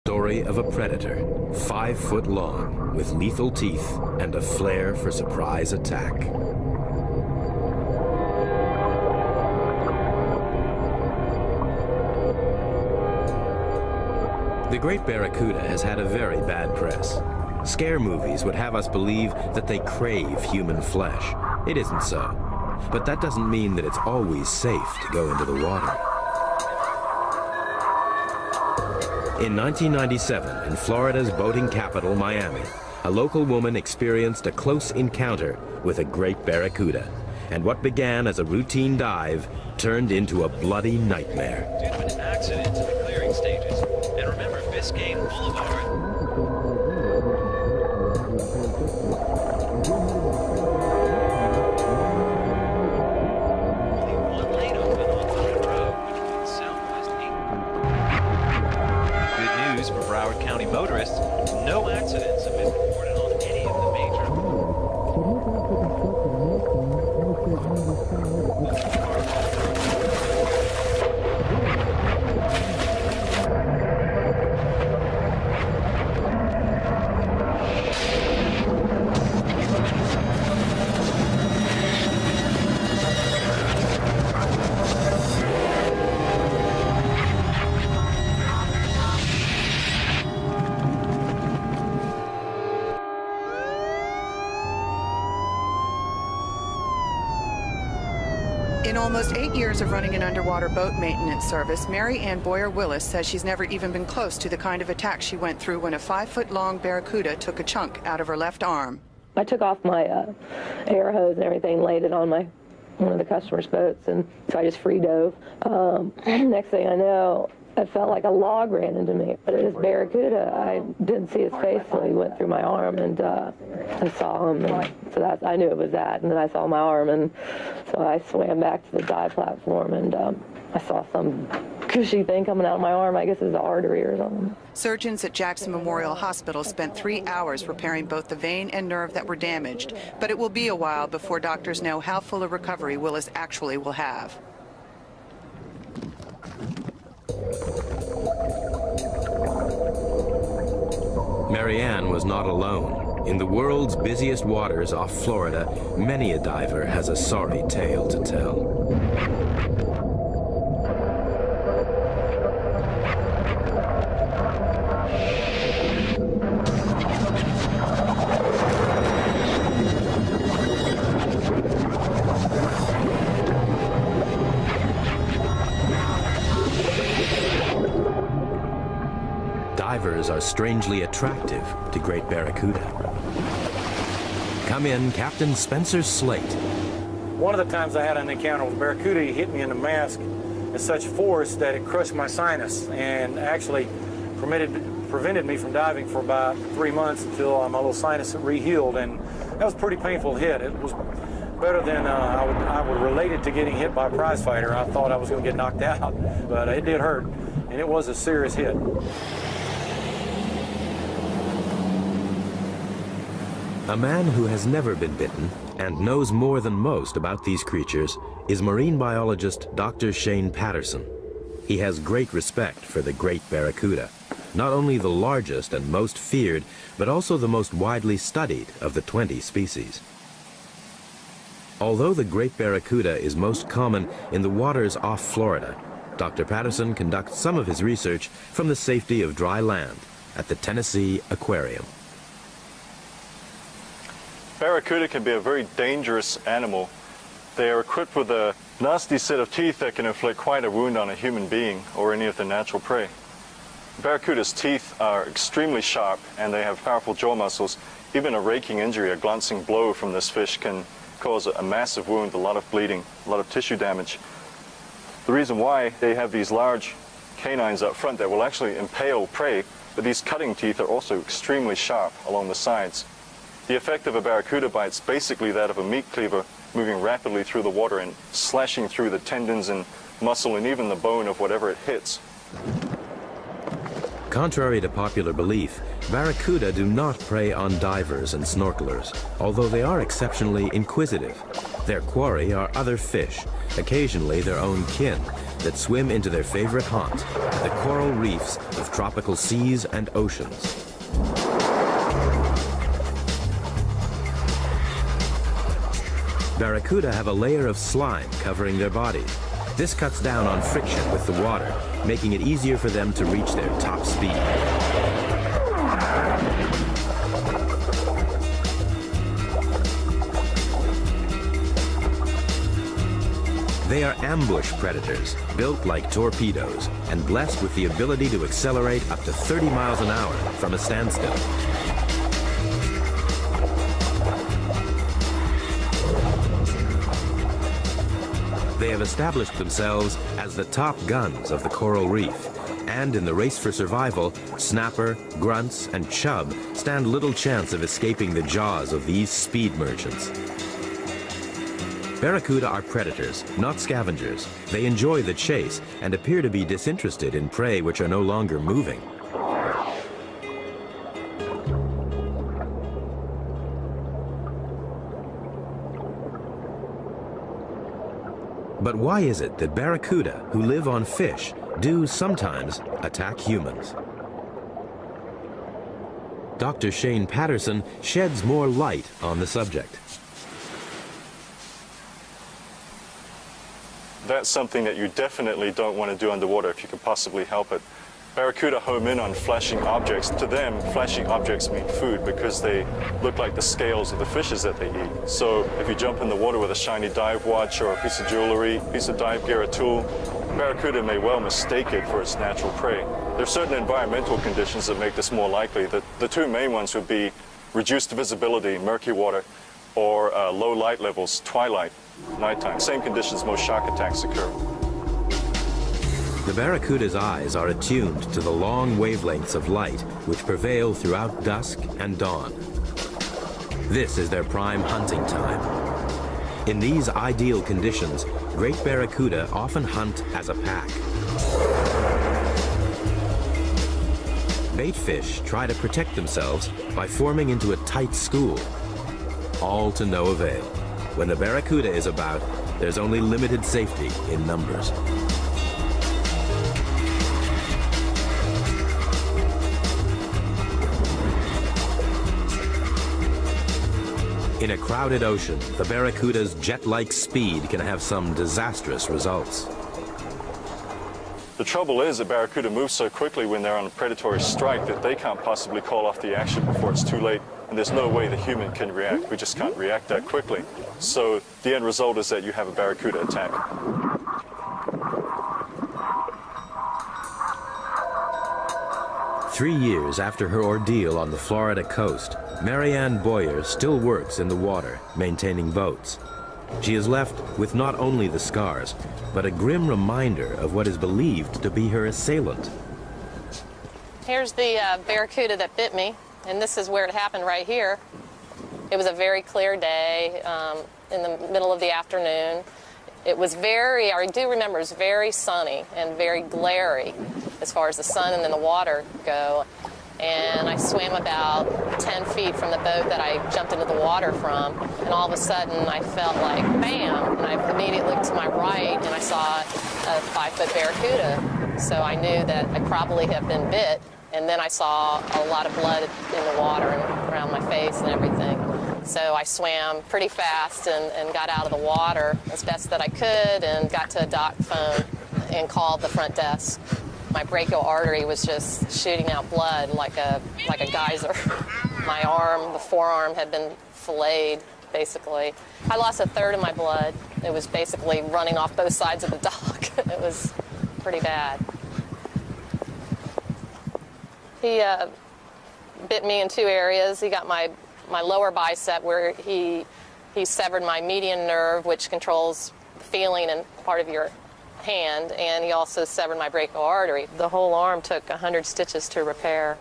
story of a predator, 5 foot long, with lethal teeth and a flair for surprise attack. The Great Barracuda has had a very bad press. Scare movies would have us believe that they crave human flesh. It isn't so. But that doesn't mean that it's always safe to go into the water. In 1997, in Florida's boating capital, Miami, a local woman experienced a close encounter with a great barracuda. And what began as a routine dive turned into a bloody nightmare. Due to an accident in the clearing stages. And remember, Biscayne Boulevard. Only one lane open on Valley Road between Southwest 8. Good news for Broward County motorists. No accidents have been reported on any of the major. In almost 8 years of running an underwater boat maintenance service, Mary Ann Boyer-Willis says she's never even been close to the kind of attack she went through when a 5-foot-long barracuda took a chunk out of her left arm. I took off my air hose and everything, laid it on one of the customers' boats, and so I just free dove. Next thing I know, I felt like a log ran into me. But it was barracuda. I didn't see his face until he went through my arm, and I saw him, and so I knew it was that. And then I saw my arm, and so I swam back to the dive platform, and I saw some cushy thing coming out of my arm. I guess it's an artery or something. Surgeons at Jackson Memorial Hospital spent 3 hours repairing both the vein and nerve that were damaged, but it will be a while before doctors know how full a recovery Willis actually will have. Mary Ann was not alone. In the world's busiest waters off Florida, many a diver has a sorry tale to tell. Divers are strangely attractive to great barracuda. Come in, Captain Spencer Slate. One of the times I had an encounter with barracuda, he hit me in the mask at such force that it crushed my sinus and actually prevented me from diving for about 3 months until my little sinus re-healed, and that was a pretty painful hit. It was better than I would relate it to getting hit by a prize fighter. I thought I was going to get knocked out, but it did hurt, and it was a serious hit. A man who has never been bitten and knows more than most about these creatures is marine biologist Dr. Shane Patterson. He has great respect for the great barracuda, not only the largest and most feared, but also the most widely studied of the 20 species. Although the great barracuda is most common in the waters off Florida, Dr. Patterson conducts some of his research from the safety of dry land at the Tennessee Aquarium. Barracuda can be a very dangerous animal. They are equipped with a nasty set of teeth that can inflict quite a wound on a human being or any of their natural prey. Barracuda's teeth are extremely sharp and they have powerful jaw muscles. Even a raking injury, a glancing blow from this fish can cause a massive wound, a lot of bleeding, a lot of tissue damage. The reason why they have these large canines up front that will actually impale prey, but these cutting teeth are also extremely sharp along the sides. The effect of a barracuda bite is basically that of a meat cleaver moving rapidly through the water and slashing through the tendons and muscle and even the bone of whatever it hits. Contrary to popular belief, barracuda do not prey on divers and snorkelers, although they are exceptionally inquisitive. Their quarry are other fish, occasionally their own kin, that swim into their favorite haunt, the coral reefs of tropical seas and oceans. Barracuda have a layer of slime covering their bodies. This cuts down on friction with the water, making it easier for them to reach their top speed. They are ambush predators, built like torpedoes, and blessed with the ability to accelerate up to 30 miles an hour from a standstill. They have established themselves as the top guns of the coral reef, and in the race for survival, snapper, grunts, and chub stand little chance of escaping the jaws of these speed merchants. Barracuda are predators, not scavengers. They enjoy the chase and appear to be disinterested in prey which are no longer moving. But why is it that barracuda, who live on fish, do sometimes attack humans? Dr. Shane Patterson sheds more light on the subject. That's something that you definitely don't want to do underwater if you can possibly help it. Barracuda home in on flashing objects. To them, flashing objects mean food because they look like the scales of the fishes that they eat. So if you jump in the water with a shiny dive watch or a piece of jewelry, piece of dive gear, a tool, barracuda may well mistake it for its natural prey. There are certain environmental conditions that make this more likely. The two main ones would be reduced visibility, murky water, or low light levels, twilight, nighttime. Same conditions most shark attacks occur. The barracuda's eyes are attuned to the long wavelengths of light which prevail throughout dusk and dawn. This is their prime hunting time. In these ideal conditions, great barracuda often hunt as a pack. Bait fish try to protect themselves by forming into a tight school, all to no avail. When the barracuda is about, there's only limited safety in numbers. In a crowded ocean, the barracuda's jet-like speed can have some disastrous results. The trouble is that barracuda move so quickly when they're on a predatory strike that they can't possibly call off the action before it's too late, and there's no way the human can react. We just can't react that quickly. So the end result is that you have a barracuda attack. Three years after her ordeal on the Florida coast, Marianne Boyer still works in the water, maintaining boats. She is left with not only the scars, but a grim reminder of what is believed to be her assailant. Here's the barracuda that bit me, and this is where it happened right here. It was a very clear day in the middle of the afternoon. It was I do remember it was very sunny and very glary as far as the sun and then the water go. And I swam about 10 feet from the boat that I jumped into the water from, and all of a sudden I felt like bam, and I immediately looked to my right and I saw a 5-foot barracuda. So I knew that I probably had been bit, and then I saw a lot of blood in the water and around my face and everything. So I swam pretty fast and got out of the water as best that I could and got to a dock phone and called the front desk. My brachial artery was just shooting out blood like a geyser. My arm, the forearm, had been filleted, basically. I lost a third of my blood. It was basically running off both sides of the dock. It was pretty bad. He bit me in two areas. He got my lower bicep where he severed my median nerve, which controls feeling and part of your hand, and he also severed my brachial artery. The whole arm took 100 stitches to repair.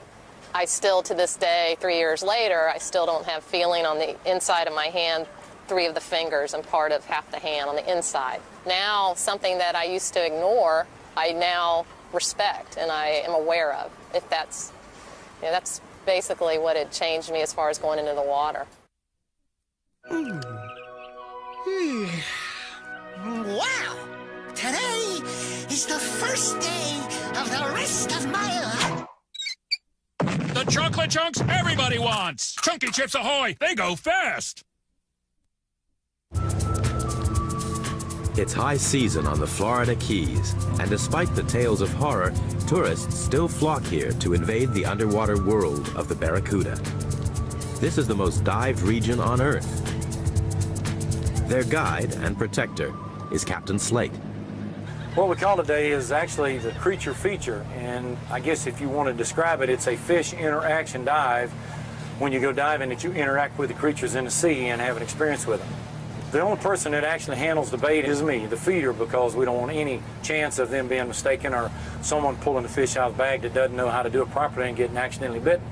I still, to this day, 3 years later, I still don't have feeling on the inside of my hand, 3 of the fingers and part of half the hand on the inside. Now, something that I used to ignore, I now respect and I am aware of. If that's, that's basically what had changed me as far as going into the water. Wow! Today is is the first day of the rest of my life. The chocolate chunks everybody wants. Chunky Chips Ahoy, they go fast. It's high season on the Florida Keys, and despite the tales of horror, tourists still flock here to invade the underwater world of the Barracuda. This is the most dived region on Earth. Their guide and protector is Captain Slate. What we call today is actually the creature feature, and I guess if you want to describe it, it's a fish interaction dive. When you go diving, that you interact with the creatures in the sea and have an experience with them. The only person that actually handles the bait is me, the feeder, because we don't want any chance of them being mistaken or someone pulling the fish out of the bag that doesn't know how to do it properly and getting accidentally bitten.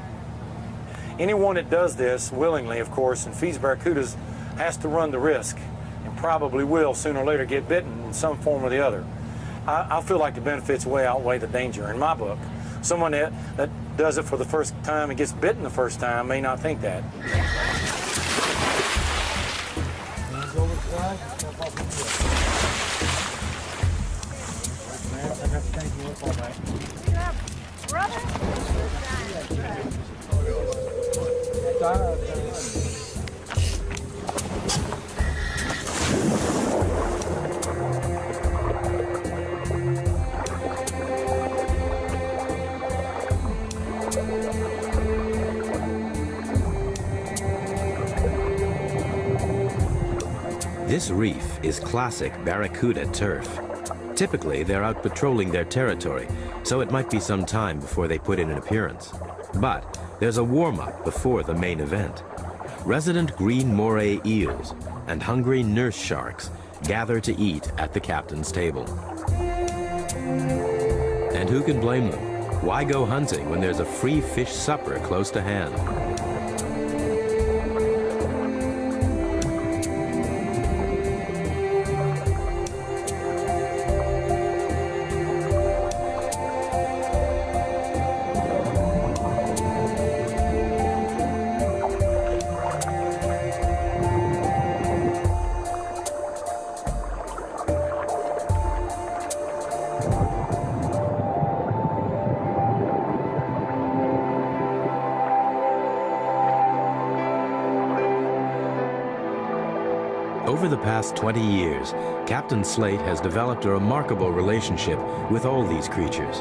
Anyone that does this willingly, of course, and feeds barracudas has to run the risk and probably will sooner or later get bitten in some form or the other. I feel like the benefits way outweigh the danger in my book. Someone that does it for the first time and gets bitten the first time may not think that. This reef is classic Barracuda turf. Typically, they're out patrolling their territory, so it might be some time before they put in an appearance. But there's a warm-up before the main event. Resident green moray eels and hungry nurse sharks gather to eat at the captain's table. And who can blame them? Why go hunting when there's a free fish supper close to hand? Over the past 20 years, Captain Slate has developed a remarkable relationship with all these creatures.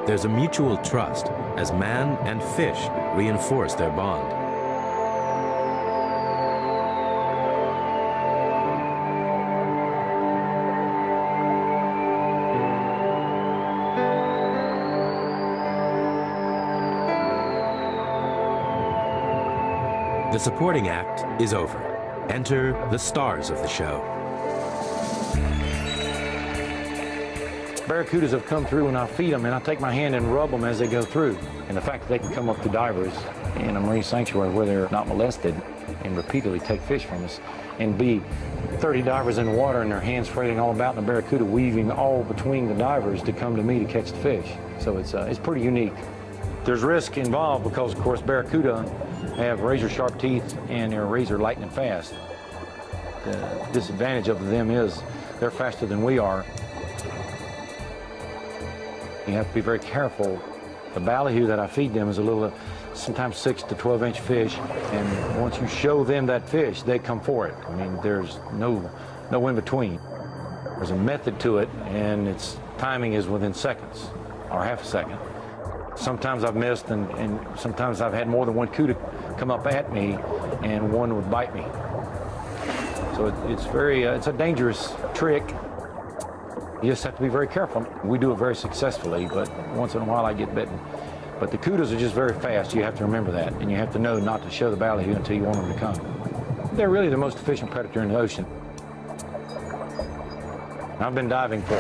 There's a mutual trust as man and fish reinforce their bond. The supporting act is over. Enter the stars of the show. Barracudas have come through and I feed them and I take my hand and rub them as they go through. And the fact that they can come up to divers in a marine sanctuary where they're not molested and repeatedly take fish from us and be 30 divers in the water and their hands frailing all about and the barracuda weaving all between the divers to come to me to catch the fish. So it's pretty unique. There's risk involved because, of course, barracuda have razor sharp teeth and they're razor lightning fast. The disadvantage of them is they're faster than we are. You have to be very careful. The ballyhoo that I feed them is a little, sometimes 6 to 12-inch fish, and once you show them that fish, they come for it. I mean, there's no in between. There's a method to it, and its timing is within seconds, or half a second. Sometimes I've missed, and sometimes I've had more than one cuda come up at me, and one would bite me. So it's a dangerous trick. You just have to be very careful. We do it very successfully, but once in a while I get bitten. But the cudas are just very fast. You have to remember that, and you have to know not to show the ballyhoo until you want them to come. They're really the most efficient predator in the ocean. I've been diving for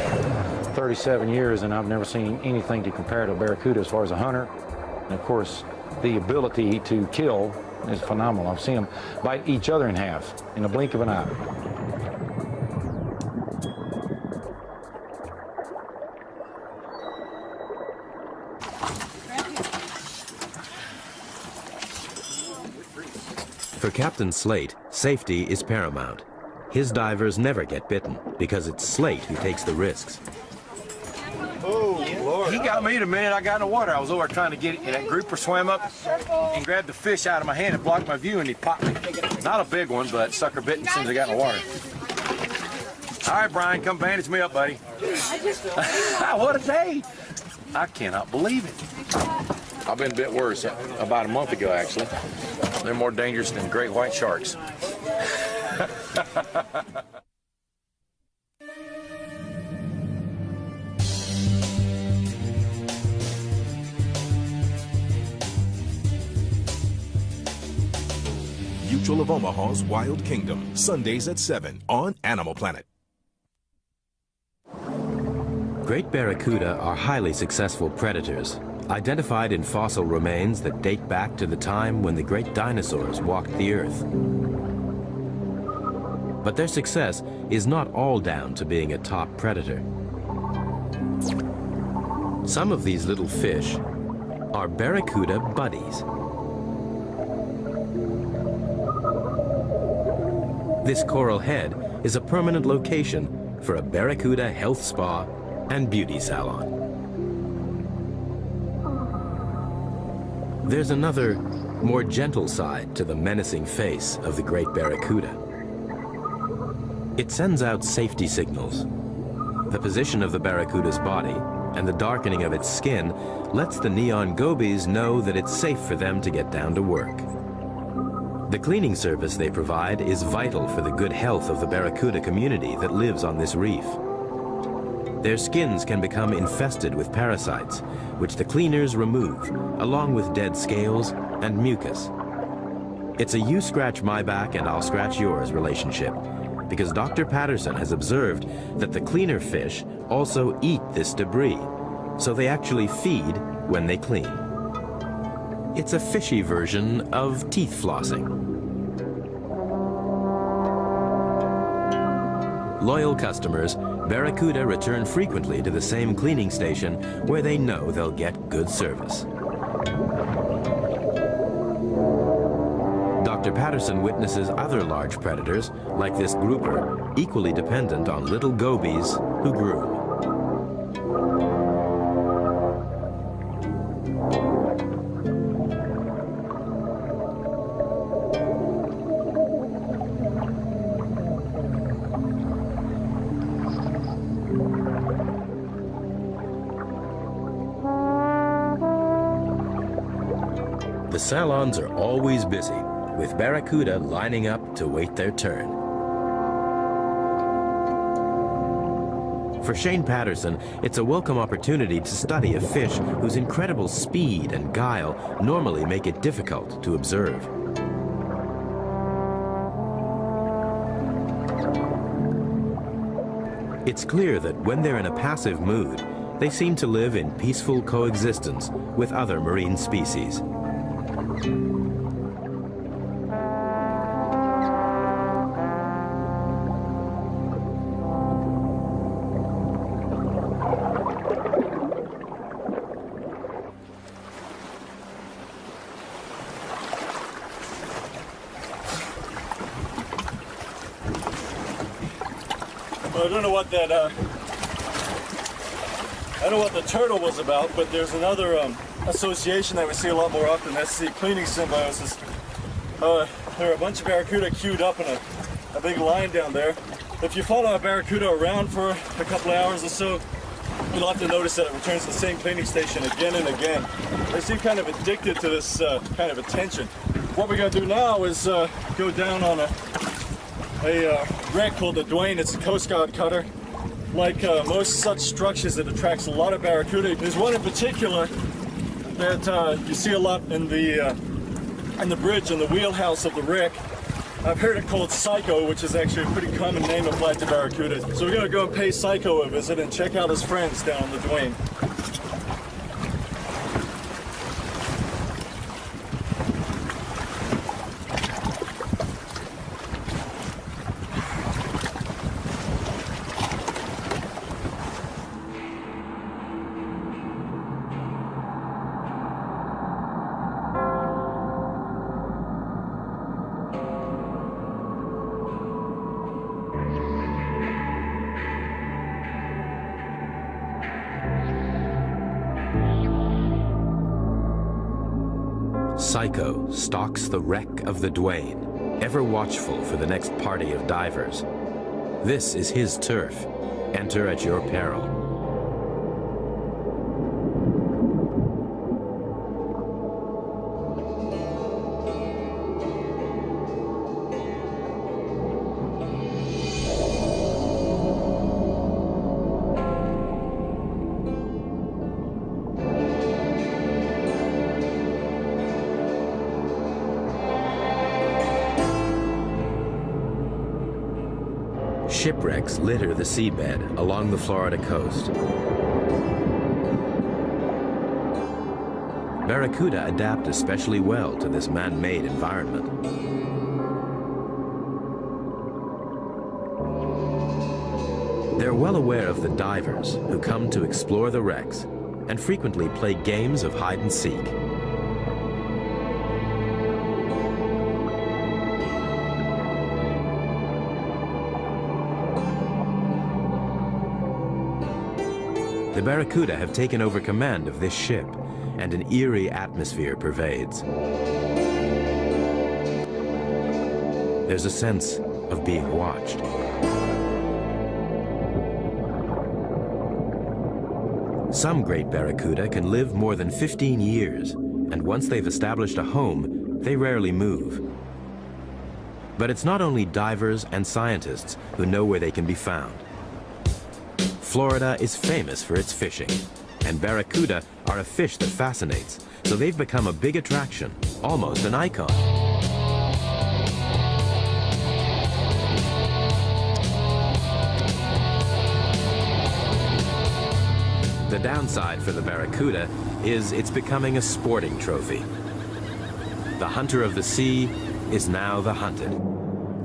37 years, and I've never seen anything to compare to a barracuda as far as a hunter. And of course, the ability to kill is phenomenal. I've seen them bite each other in half in the blink of an eye. For Captain Slate, safety is paramount. His divers never get bitten because it's Slate who takes the risks. Oh, Lord. He got me the minute I got in the water. I was over trying to get it, and that grouper swam up and grabbed the fish out of my hand and blocked my view, and he popped me. Not a big one, but sucker bit me as soon as I got in the water. All right, Brian, come bandage me up, buddy. What a day. I cannot believe it. I've been a bit worse about a month ago, actually. They're more dangerous than great white sharks. Mutual of Omaha's Wild Kingdom, Sundays at 7 on Animal Planet. Great barracuda are highly successful predators, identified in fossil remains that date back to the time when the great dinosaurs walked the earth. But their success is not all down to being a top predator. Some of these little fish are barracuda buddies. This coral head is a permanent location for a barracuda health spa and beauty salon. There's another, more gentle side to the menacing face of the great barracuda. It sends out safety signals. The position of the barracuda's body and the darkening of its skin lets the neon gobies know that it's safe for them to get down to work. The cleaning service they provide is vital for the good health of the barracuda community that lives on this reef. Their skins can become infested with parasites, which the cleaners remove, along with dead scales and mucus. It's a you scratch my back and I'll scratch yours relationship, because Dr. Patterson has observed that the cleaner fish also eat this debris, so they actually feed when they clean. It's a fishy version of teeth flossing. Loyal customers, barracuda return frequently to the same cleaning station where they know they'll get good service. Dr. Patterson witnesses other large predators, like this grouper, equally dependent on little gobies who groom. The salons are always busy, with barracuda lining up to wait their turn. For Shane Patterson, it's a welcome opportunity to study a fish whose incredible speed and guile normally make it difficult to observe. It's clear that when they're in a passive mood, they seem to live in peaceful coexistence with other marine species. I don't know what that, I don't know what the turtle was about, but there's another association that we see a lot more often. That's the cleaning symbiosis. There are a bunch of barracuda queued up in a big line down there. If you follow a barracuda around for a couple of hours or so, you'll have to notice that it returns to the same cleaning station again and again. They seem kind of addicted to this kind of attention. What we're going to do now is go down on a wreck called the Dwayne. It's a Coast Guard cutter. Like most such structures, it attracts a lot of barracuda. There's one in particular that you see a lot in the bridge, in the wheelhouse of the wreck. I've heard it called Psycho, which is actually a pretty common name applied to barracuda. So we're going to go and pay Psycho a visit and check out his friends down on the Dwayne. Psycho stalks the wreck of the Duane, ever watchful for the next party of divers. This is his turf. Enter at your peril. Shipwrecks litter the seabed along the Florida coast. Barracuda adapt especially well to this man-made environment. They're well aware of the divers who come to explore the wrecks and frequently play games of hide and seek. The Barracuda have taken over command of this ship, and an eerie atmosphere pervades. There's a sense of being watched. Some great Barracuda can live more than 15 years, and once they've established a home, they rarely move. But it's not only divers and scientists who know where they can be found. Florida is famous for its fishing, and barracuda are a fish that fascinates, so they've become a big attraction, almost an icon. The downside for the barracuda is it's becoming a sporting trophy. The hunter of the sea is now the hunted.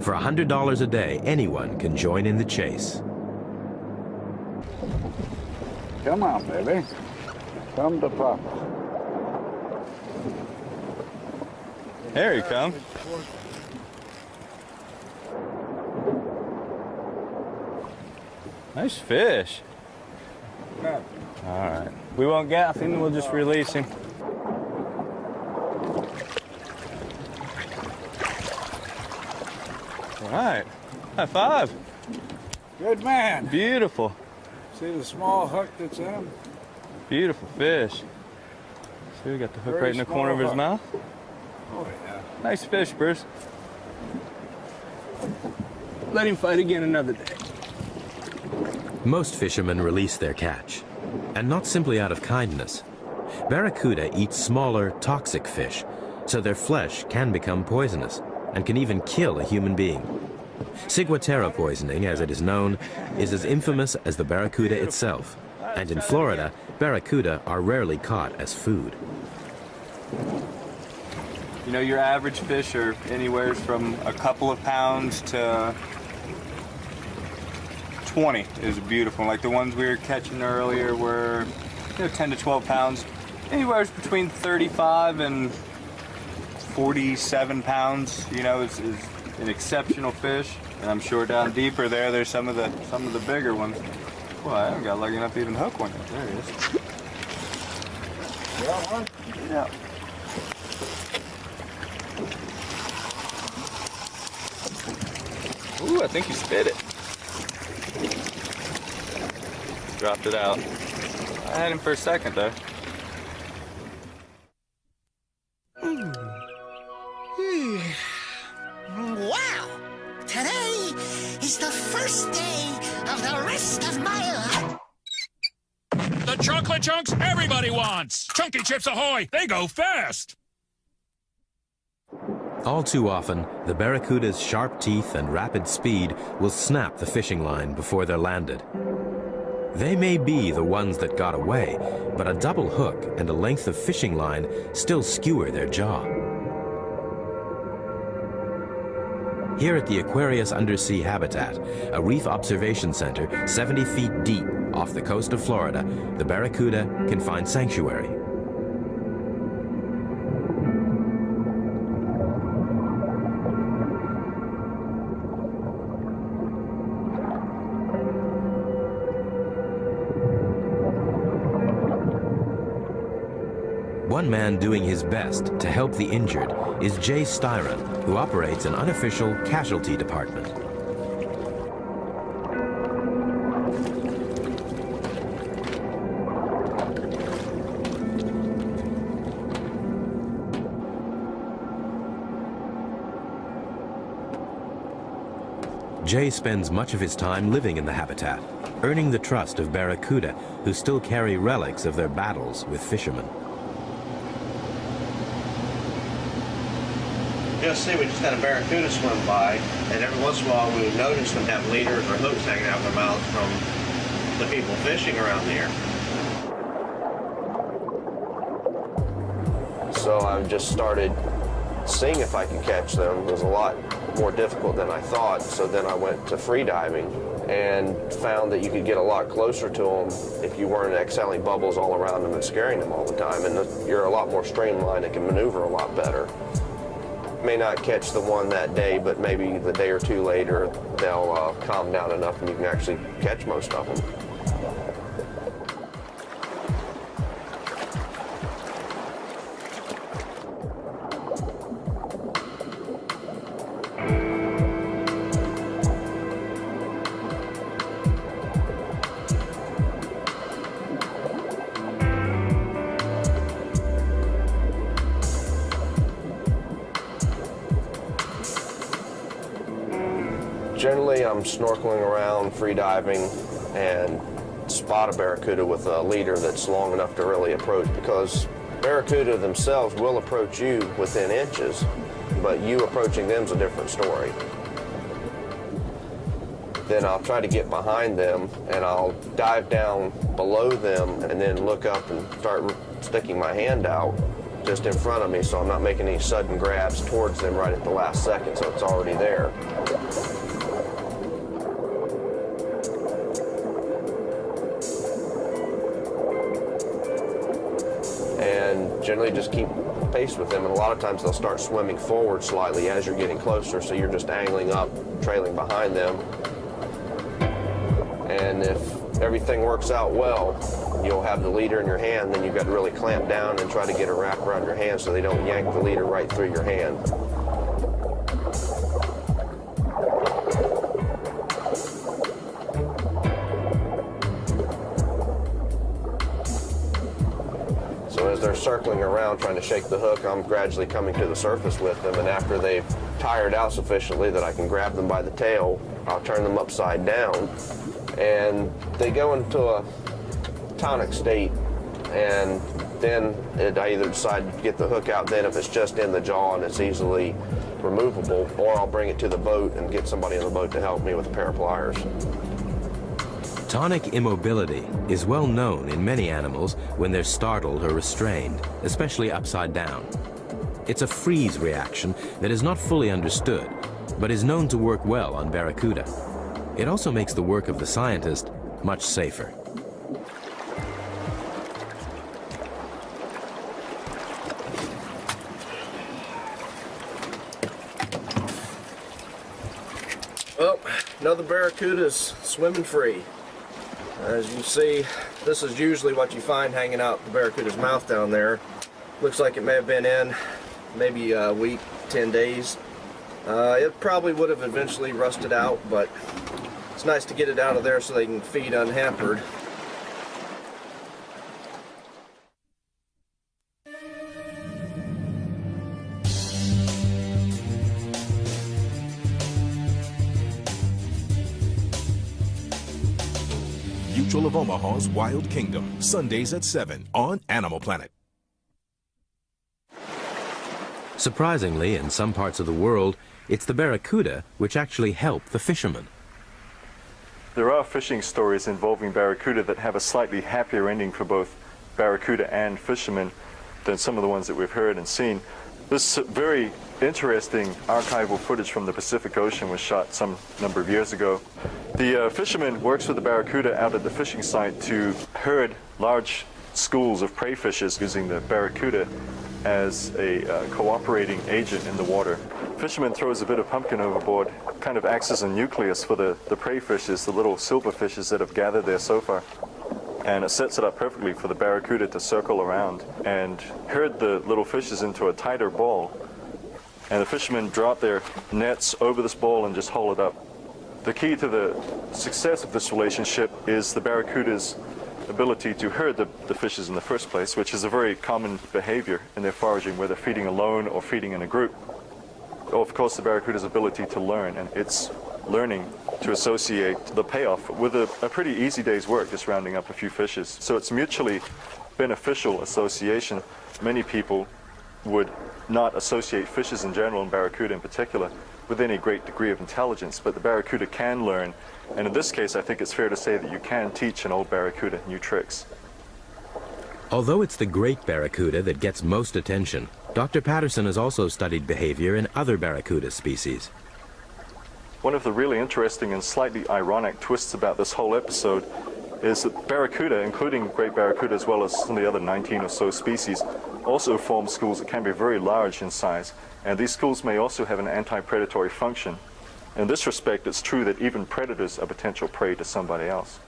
For $100 a day, anyone can join in the chase. Come on, baby. Come to Papa. Here you come. Nice fish. No. All right. We won't gaff him, we'll just release him. All right. High five. Good man. Beautiful. See the small hook that's in him? Beautiful fish. See, we got the hook Very right in the corner of his hook. mouth. Oh, yeah. Nice fish, Bruce. Let him fight again another day. Most fishermen release their catch, and not simply out of kindness. Barracuda eat smaller, toxic fish, so their flesh can become poisonous and can even kill a human being. Ciguatera poisoning, as it is known, is as infamous as the barracuda itself, and in Florida, barracuda are rarely caught as food. You know, your average fish are anywhere from a couple of pounds to 20 is beautiful. Like the ones we were catching earlier were, 10 to 12 pounds. Anywhere between 35 and 47 pounds, is an exceptional fish. And I'm sure down deeper there's some of the bigger ones. Well, I haven't got lucky enough to even hook one yet. There he is. Got one? Yeah. Ooh, I think he spit it. Dropped it out. I had him for a second there. Wow! Today is the first day of the rest of my life. The chocolate chunks everybody wants. Chunky Chips Ahoy! They go fast! All too often, the barracuda's sharp teeth and rapid speed will snap the fishing line before they're landed. They may be the ones that got away, but a double hook and a length of fishing line still skewer their jaw. Here at the Aquarius Undersea Habitat, a reef observation center 70 feet deep off the coast of Florida, the barracuda can find sanctuary. One man doing his best to help the injured is Jay Styron, who operates an unofficial casualty department. Jay spends much of his time living in the habitat, earning the trust of Barracuda, who still carry relics of their battles with fishermen. Just see, we just had a barracuda swim by, and every once in a while we would notice them have leaders or hooks hanging out of their mouths from the people fishing around here. So I just started seeing if I could catch them. It was a lot more difficult than I thought, so then I went to free diving and found that you could get a lot closer to them if you weren't exhaling bubbles all around them and scaring them all the time, and you're a lot more streamlined and can maneuver a lot better. May not catch the one that day, but maybe the day or two later they'll calm down enough and you can actually catch most of them. Generally, I'm snorkeling around, free diving, and spot a barracuda with a leader that's long enough to really approach, because barracuda themselves will approach you within inches, but you approaching them is a different story. Then I'll try to get behind them, and I'll dive down below them and then look up and start sticking my hand out just in front of me, so I'm not making any sudden grabs towards them right at the last second, so it's already there. And generally just keep pace with them, and a lot of times they'll start swimming forward slightly as you're getting closer, so you're just angling up, trailing behind them. And if everything works out well, you'll have the leader in your hand, then you've got to really clamp down and try to get a wrap around your hand so they don't yank the leader right through your hand. So as they're circling around trying to shake the hook, I'm gradually coming to the surface with them, and after they've tired out sufficiently that I can grab them by the tail, I'll turn them upside down, and they go into a tonic state, and then I either decide to get the hook out then if it's just in the jaw and it's easily removable, or I'll bring it to the boat and get somebody on the boat to help me with a pair of pliers. Tonic immobility is well known in many animals when they're startled or restrained, especially upside down. It's a freeze reaction that is not fully understood, but is known to work well on barracuda. It also makes the work of the scientist much safer. Well, another barracuda's swimming free. As you see, this is usually what you find hanging out the barracuda's mouth down there. Looks like it may have been in maybe a week, 10 days. It probably would have eventually rusted out, but it's nice to get it out of there so they can feed unhampered. Mutual of Omaha's Wild Kingdom, Sundays at 7 on Animal Planet. Surprisingly, in some parts of the world, it's the barracuda which actually help the fishermen. There are fishing stories involving barracuda that have a slightly happier ending for both barracuda and fishermen than some of the ones that we've heard and seen. This very interesting archival footage from the Pacific Ocean was shot some number of years ago. The fisherman works with the barracuda out at the fishing site to herd large schools of prey fishes using the barracuda as a cooperating agent in the water. Fisherman throws a bit of pumpkin overboard, kind of acts as a nucleus for the prey fishes, the little silver fishes that have gathered there so far. and it sets it up perfectly for the barracuda to circle around and herd the little fishes into a tighter ball. And the fishermen drop their nets over this ball and just haul it up. The key to the success of this relationship is the barracuda's ability to herd the fishes in the first place, which is a very common behavior in their foraging, whether feeding alone or feeding in a group. Or, of course, the barracuda's ability to learn, and its learning to associate the payoff with a pretty easy day's work, just rounding up a few fishes. So it's mutually beneficial association. Many people would not associate fishes in general, and barracuda in particular, with any great degree of intelligence, but the barracuda can learn, and in this case I think it's fair to say that you can teach an old barracuda new tricks. Although it's the great barracuda that gets most attention, Dr. Patterson has also studied behavior in other barracuda species. One of the really interesting and slightly ironic twists about this whole episode is that barracuda, including great barracuda as well as some of the other 19 or so species, also form schools that can be very large in size, and these schools may also have an anti-predatory function. In this respect, it's true that even predators are potential prey to somebody else.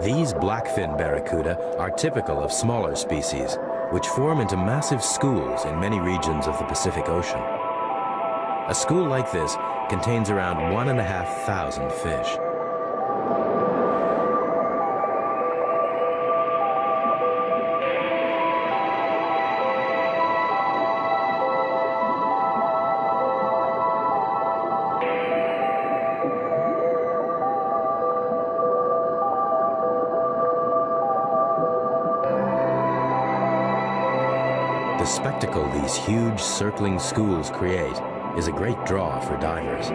These blackfin barracuda are typical of smaller species, which form into massive schools in many regions of the Pacific Ocean. A school like this contains around 1,500 fish. The spectacle these huge circling schools create is a great draw for divers.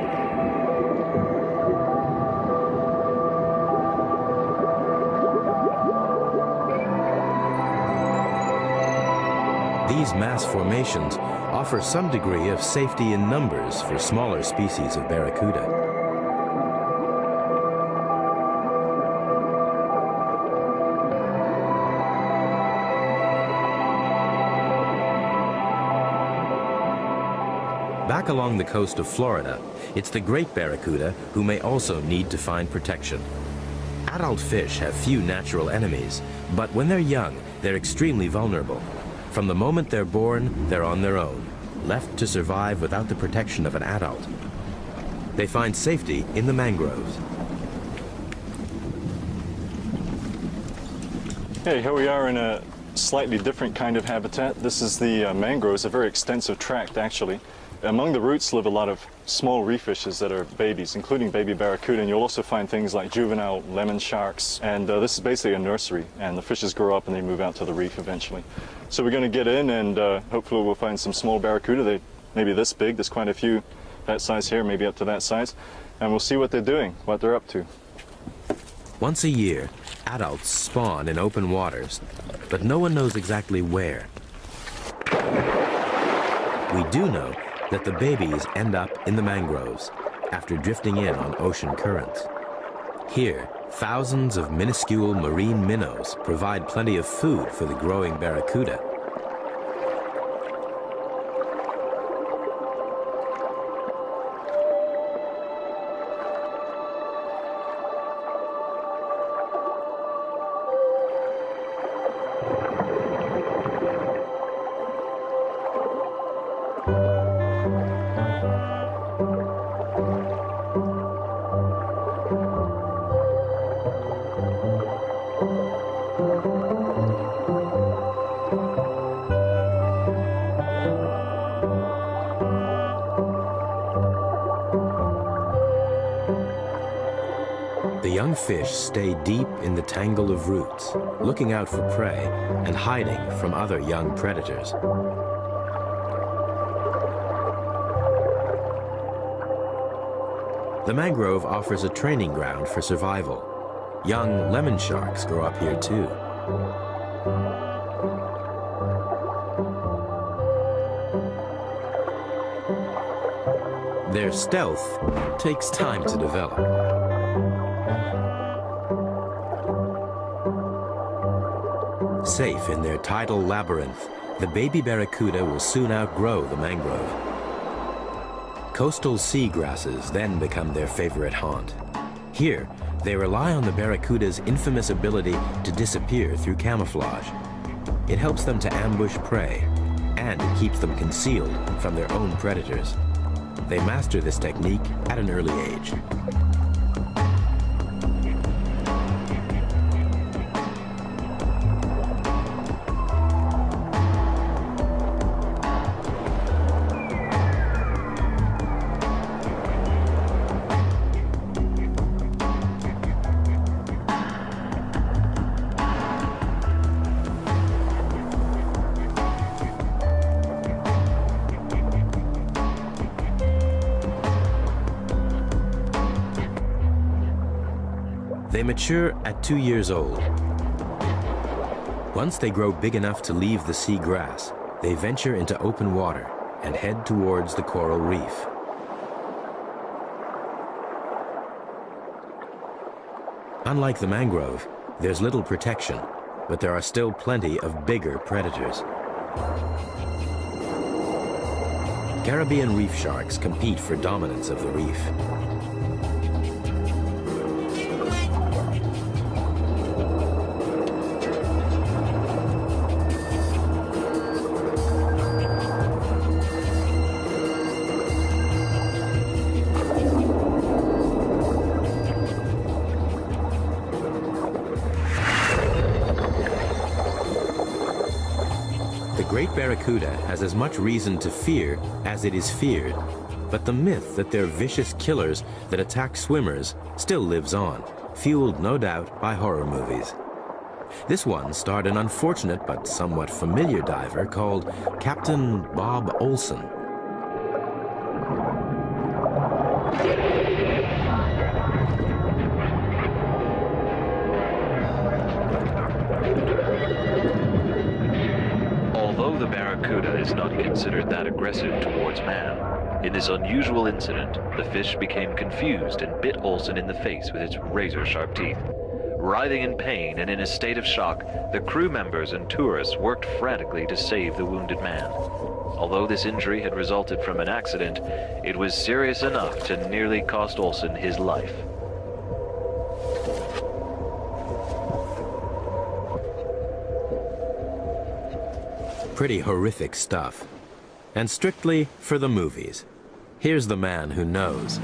These mass formations offer some degree of safety in numbers for smaller species of barracuda. Back along the coast of Florida, it's the great barracuda who may also need to find protection. Adult fish have few natural enemies, but when they're young, they're extremely vulnerable. From the moment they're born, they're on their own, left to survive without the protection of an adult. They find safety in the mangroves. Hey, here we are in a slightly different kind of habitat. This is the mangroves, a very extensive tract actually. Among the roots live a lot of small reef fishes that are babies, including baby barracuda, and you'll also find things like juvenile lemon sharks. And this is basically a nursery, and the fishes grow up and they move out to the reef eventually. So we're going to get in, and hopefully we'll find some small barracuda. They may be this big, there's quite a few that size here, maybe up to that size, and we'll see what they're doing, what they're up to. Once a year, adults spawn in open waters, but no one knows exactly where. We do know that the babies end up in the mangroves after drifting in on ocean currents. Here, thousands of minuscule marine minnows provide plenty of food for the growing barracuda. The young fish stay deep in the tangle of roots, looking out for prey and hiding from other young predators. The mangrove offers a training ground for survival. Young lemon sharks grow up here too. Their stealth takes time to develop. Safe in their tidal labyrinth, the baby barracuda will soon outgrow the mangrove. Coastal sea grasses then become their favorite haunt. Here, they rely on the barracuda's infamous ability to disappear through camouflage. It helps them to ambush prey, and it keeps them concealed from their own predators. They master this technique at an early age. They mature at 2 years old. Once they grow big enough to leave the sea grass, they venture into open water and head towards the coral reef. Unlike the mangrove, there's little protection, but there are still plenty of bigger predators. Caribbean reef sharks compete for dominance of the reef. The great barracuda has as much reason to fear as it is feared, but the myth that they're vicious killers that attack swimmers still lives on, fueled no doubt by horror movies. This one starred an unfortunate but somewhat familiar diver called Captain Bob Olson. Although the barracuda is not considered that aggressive towards man, in this unusual incident, the fish became confused and bit Olson in the face with its razor-sharp teeth. Writhing in pain and in a state of shock, the crew members and tourists worked frantically to save the wounded man. Although this injury had resulted from an accident, it was serious enough to nearly cost Olson his life. Pretty horrific stuff. And strictly for the movies. Here's the man who knows.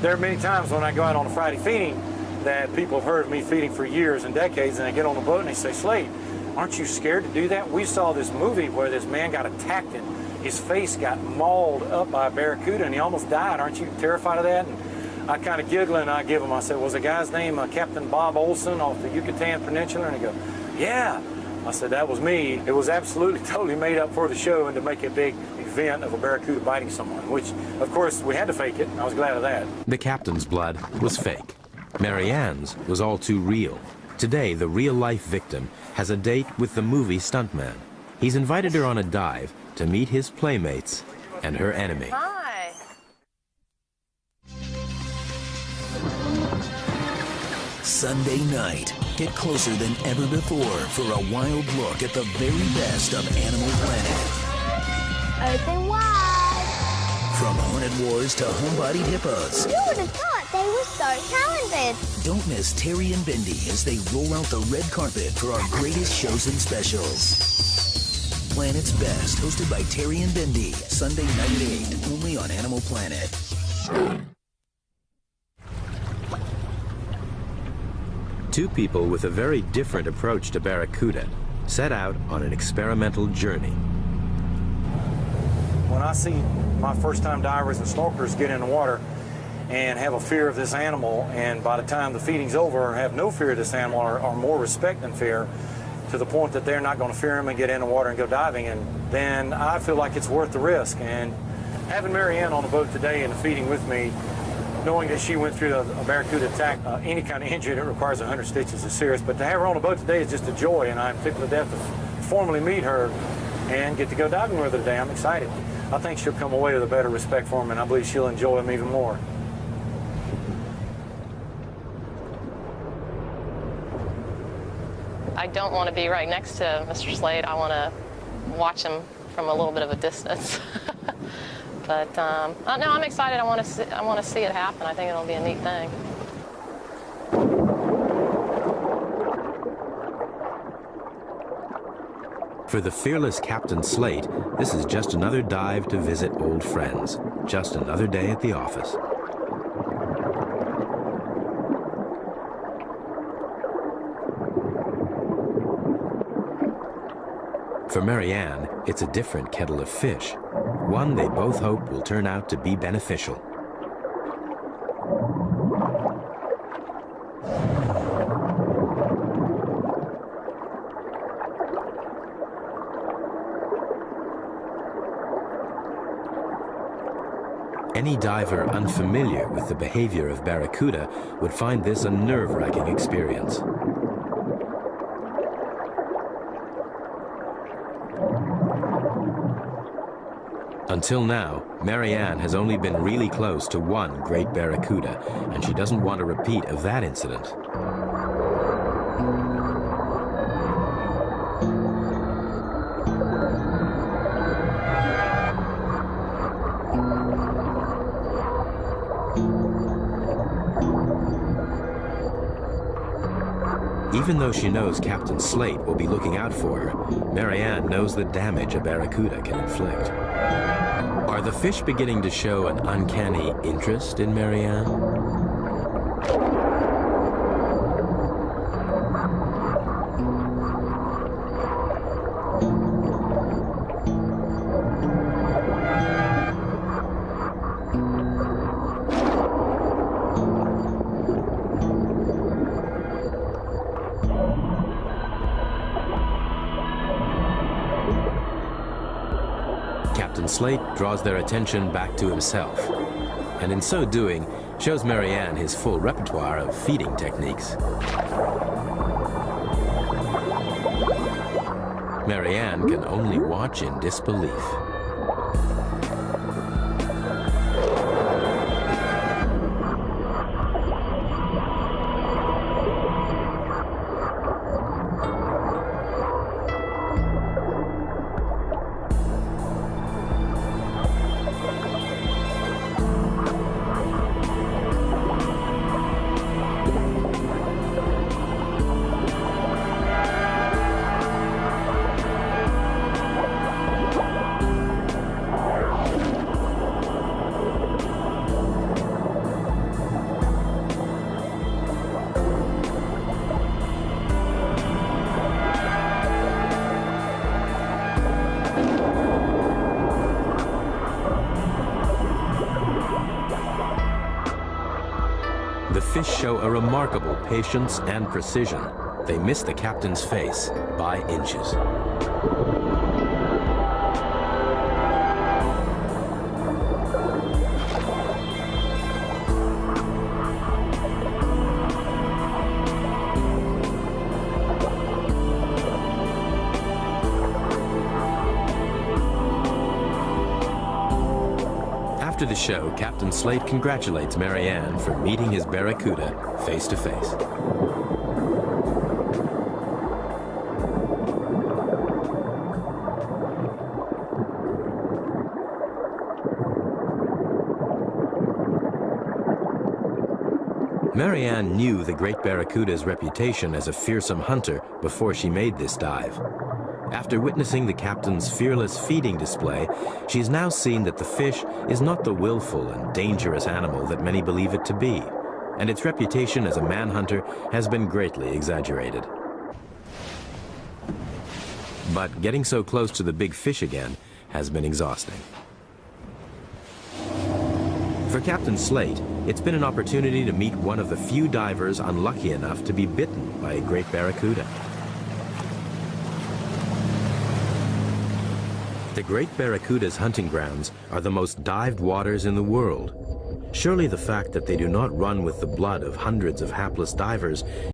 There are many times when I go out on a Friday feeding that people have heard of me feeding for years and decades, and they get on the boat and they say, "Slade, aren't you scared to do that? We saw this movie where this man got attacked and his face got mauled up by a barracuda and he almost died. Aren't you terrified of that?" And I kind of giggle and I give him, I said, "Was the guy's name Captain Bob Olson off the Yucatan Peninsula?" And he goes, "Yeah." I said, "That was me." It was absolutely totally made up for the show and to make a big event of a barracuda biting someone, which, of course, we had to fake it. I was glad of that. The captain's blood was fake. Mary Ann's was all too real. Today, the real-life victim has a date with the movie stuntman. He's invited her on a dive to meet his playmates and her enemy. Hi. Sunday night. Get closer than ever before for a wild look at the very best of Animal Planet. Open wide. From haunted wars to home-bodied hippos. Who would have thought they were so talented? Don't miss Terry and Bendy as they roll out the red carpet for our greatest shows and specials. Planet's Best, hosted by Terry and Bendy, Sunday night at 8, only on Animal Planet. Two people with a very different approach to barracuda set out on an experimental journey. When I see my first-time divers and snorkelers get in the water and have a fear of this animal, and by the time the feeding's over have no fear of this animal or more respect than fear, to the point that they're not going to fear him and get in the water and go diving, and then I feel like it's worth the risk. And having Mary Ann on the boat today and the feeding with me, knowing that she went through a barracuda attack, any kind of injury that requires 100 stitches is serious, but to have her on the boat today is just a joy, and I'm tickled to death to formally meet her and get to go diving with her today. I'm excited. I think she'll come away with a better respect for him, and I believe she'll enjoy him even more. I don't want to be right next to Mr. Slade. I want to watch him from a little bit of a distance. But no, I'm excited. I want to see it happen. I think it'll be a neat thing. For the fearless Captain Slate, this is just another dive to visit old friends. Just another day at the office. For Marianne, it's a different kettle of fish. One they both hope will turn out to be beneficial. Any diver unfamiliar with the behavior of Barracuda would find this a nerve-wracking experience. Until now, Marianne has only been really close to one great Barracuda, and she doesn't want a repeat of that incident. Even though she knows Captain Slate will be looking out for her, Marianne knows the damage a Barracuda can inflict. Are the fish beginning to show an uncanny interest in Marianne? Slate draws their attention back to himself, and in so doing, shows Marianne his full repertoire of feeding techniques. Marianne can only watch in disbelief. The fish show a remarkable patience and precision. They miss the captain's face by inches. After the show, Captain Slate congratulates Marianne for meeting his Barracuda face to face. Marianne knew the great Barracuda's reputation as a fearsome hunter before she made this dive. After witnessing the captain's fearless feeding display, she's now seen that the fish is not the willful and dangerous animal that many believe it to be, and its reputation as a manhunter has been greatly exaggerated. But getting so close to the big fish again has been exhausting. For Captain Slate, it's been an opportunity to meet one of the few divers unlucky enough to be bitten by a great Barracuda. The great Barracuda's hunting grounds are the most dived waters in the world. Surely the fact that they do not run with the blood of hundreds of hapless divers